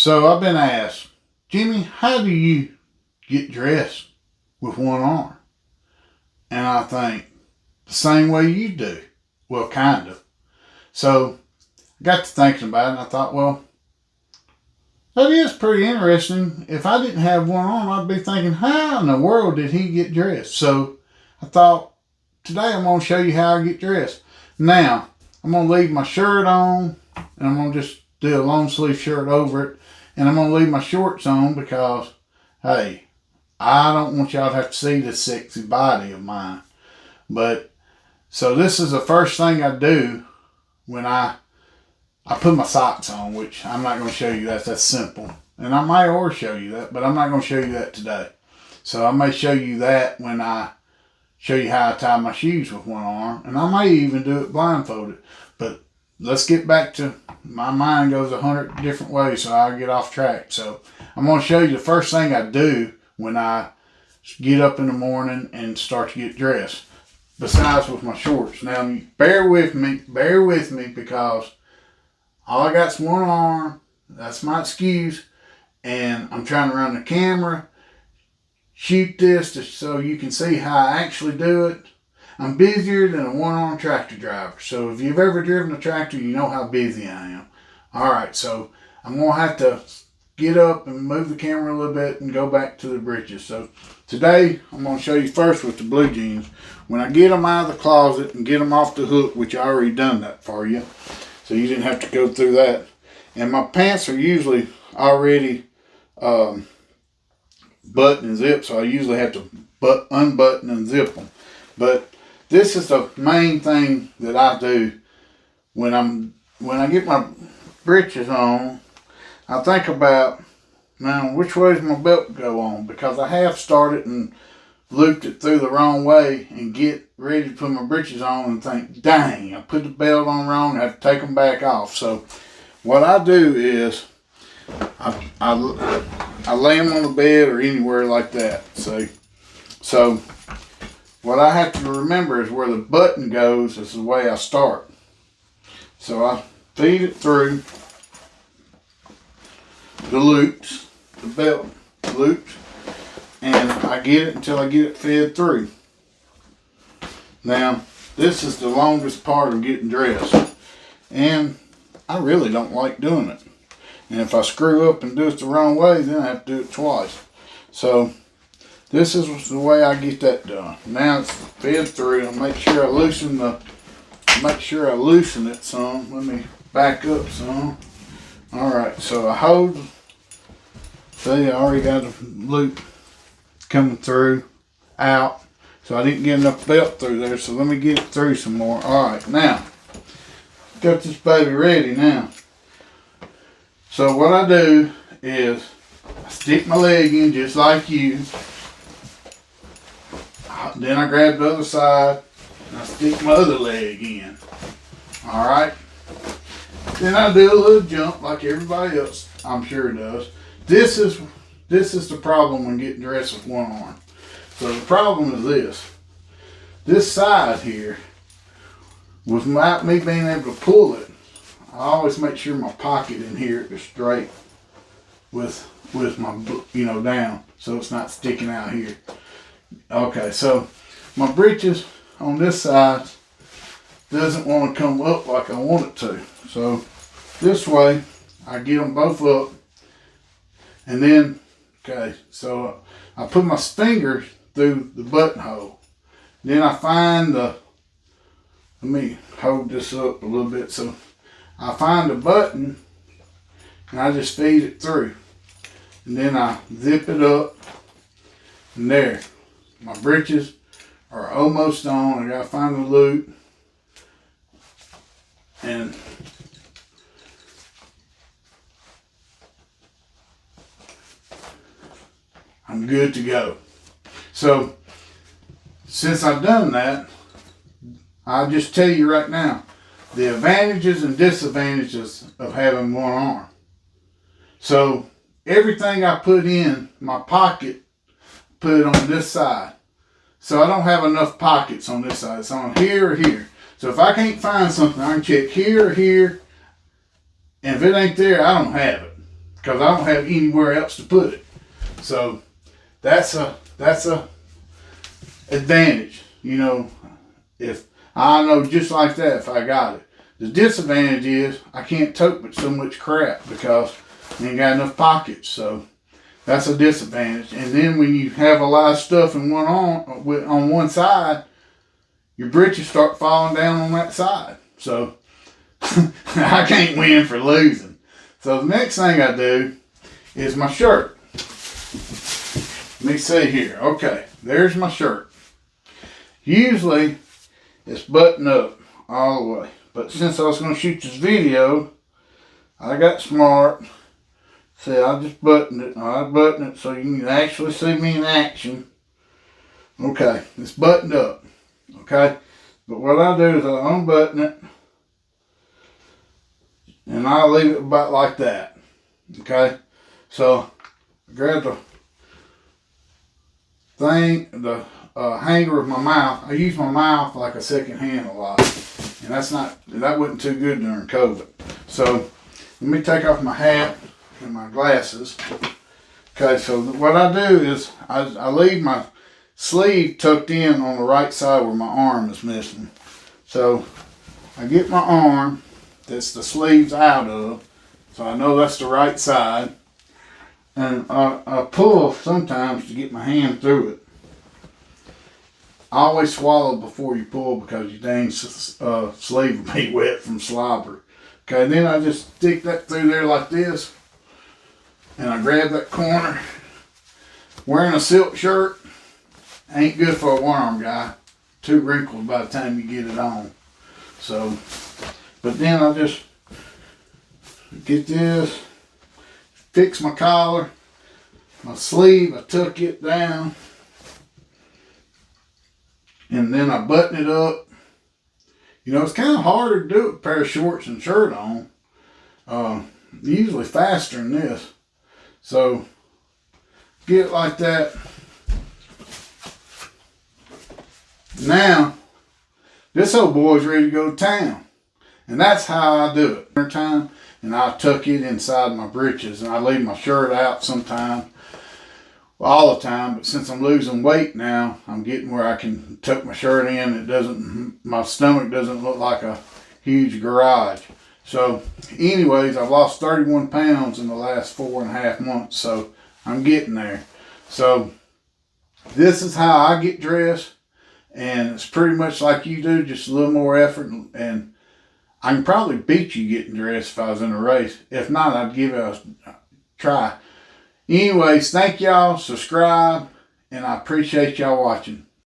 So I've been asked, Jimmy, how do you get dressed with one arm? And I think the same way you do. Well, kind of. So I got to thinking about it and I thought, well, that is pretty interesting. If I didn't have one arm, I'd be thinking, how in the world did he get dressed? So I thought, today I'm going to show you how I get dressed. Now, I'm going to leave my shirt on and I'm going to just do a long sleeve shirt over it. And I'm going to leave my shorts on because, hey, I don't want y'all to have to see this sexy body of mine. But, so this is the first thing I do when I put my socks on, which I'm not going to show you that. That's simple. And I might or show you that, but I'm not going to show you that today. So I may show you that when I show you how I tie my shoes with one arm. And I may even do it blindfolded. But let's get back to, my mind goes 100 different ways, so I'll get off track. So I'm going to show you the first thing I do when I get up in the morning and start to get dressed, besides with my shorts. Now, bear with me because all I got's one arm. That's my excuse. And I'm trying to run the camera, shoot this so you can see how I actually do it. I'm busier than a one-armed tractor driver. So if you've ever driven a tractor, you know how busy I am. All right, so I'm going to have to get up and move the camera a little bit and go back to the breeches. So today, I'm going to show you first with the blue jeans. When I get them out of the closet and get them off the hook, which I already done that for you, so you didn't have to go through that. And my pants are usually already button and zip, so I usually have to unbutton and zip them. But this is the main thing that I do when I get my breeches on. I think about, now, which way does my belt go on? Because I have started and looped it through the wrong way and get ready to put my breeches on and think, dang, I put the belt on wrong, I have to take them back off. So what I do is I lay them on the bed or anywhere like that. See? So what I have to remember is where the button goes is the way I start. So I feed it through the loops, the belt loops, and I get it until I get it fed through. Now, this is the longest part of getting dressed, and I really don't like doing it. And if I screw up and do it the wrong way, then I have to do it twice. So this is the way I get that done. Now it's fed through, and make sure I loosen it some. Let me back up some. All right, so I hold. See, I already got a loop coming through, out. So I didn't get enough belt through there, so let me get it through some more. All right, now, got this baby ready now. So what I do is I stick my leg in just like you. Then I grab the other side and I stick my other leg in. All right. Then I do a little jump like everybody else, I'm sure does. This is the problem when getting dressed with one arm. So the problem is this. This side here, without me being able to pull it, I always make sure my pocket in here is straight with my, down, so it's not sticking out here. Okay, so my breeches on this side doesn't want to come up like I want it to. So this way, I get them both up, and then, okay, so I put my fingers through the buttonhole. Then I find let me hold this up a little bit. So I find the button and I just feed it through. And then I zip it up, and there. My breeches are almost on. I gotta find the loop. And I'm good to go. So since I've done that, I'll just tell you right now the advantages and disadvantages of having one arm. So everything I put in my pocket, put it on this side. So I don't have enough pockets on this side. It's on here or here. So if I can't find something, I can check here or here. And if it ain't there, I don't have it. because I don't have anywhere else to put it. So that's a advantage, you know. If I know just like that, if I got it. The disadvantage is I can't tote but so much crap because I ain't got enough pockets. So that's a disadvantage. And then when you have a lot of stuff in on one side, your britches start falling down on that side. So I can't win for losing. So the next thing I do is my shirt. Let me see here. Okay, there's my shirt. Usually it's buttoned up all the way. But since I was going to shoot this video, I got smart. See, I just buttoned it. I buttoned it so you can actually see me in action. Okay, it's buttoned up. Okay, but what I do is I unbutton it and I leave it about like that. Okay, so I grab the thing, the hanger of my mouth. I use my mouth like a second hand a lot, and that wasn't too good during COVID. So let me take off my hat and my glasses. Okay, so what I do is I leave my sleeve tucked in on the right side where my arm is missing. So I get my arm that's the sleeve's out of, so I know that's the right side, and I pull sometimes to get my hand through it. I always swallow before you pull because your dang sleeve will be wet from slobber. Okay, then I just stick that through there like this, and I grab that corner. Wearing a silk shirt ain't good for a one-arm guy. Too wrinkled by the time you get it on. So, but then I just get this, fix my collar, my sleeve, I tuck it down, and then I button it up. You know, it's kind of harder to do it with a pair of shorts and shirt on. Usually faster than this. So, get it like that. Now, this old boy's ready to go to town. And that's how I do it. Winter time, and I tuck it inside my breeches, and I leave my shirt out sometime. Well, all the time, but since I'm losing weight now, I'm getting where I can tuck my shirt in. My stomach doesn't look like a huge garage. So anyways, I've lost 31 pounds in the last 4.5 months, so I'm getting there. So this is how I get dressed, and it's pretty much like you do, just a little more effort, and I can probably beat you getting dressed if I was in a race. If not, I'd give it a try. Anyways, thank y'all, subscribe, and I appreciate y'all watching.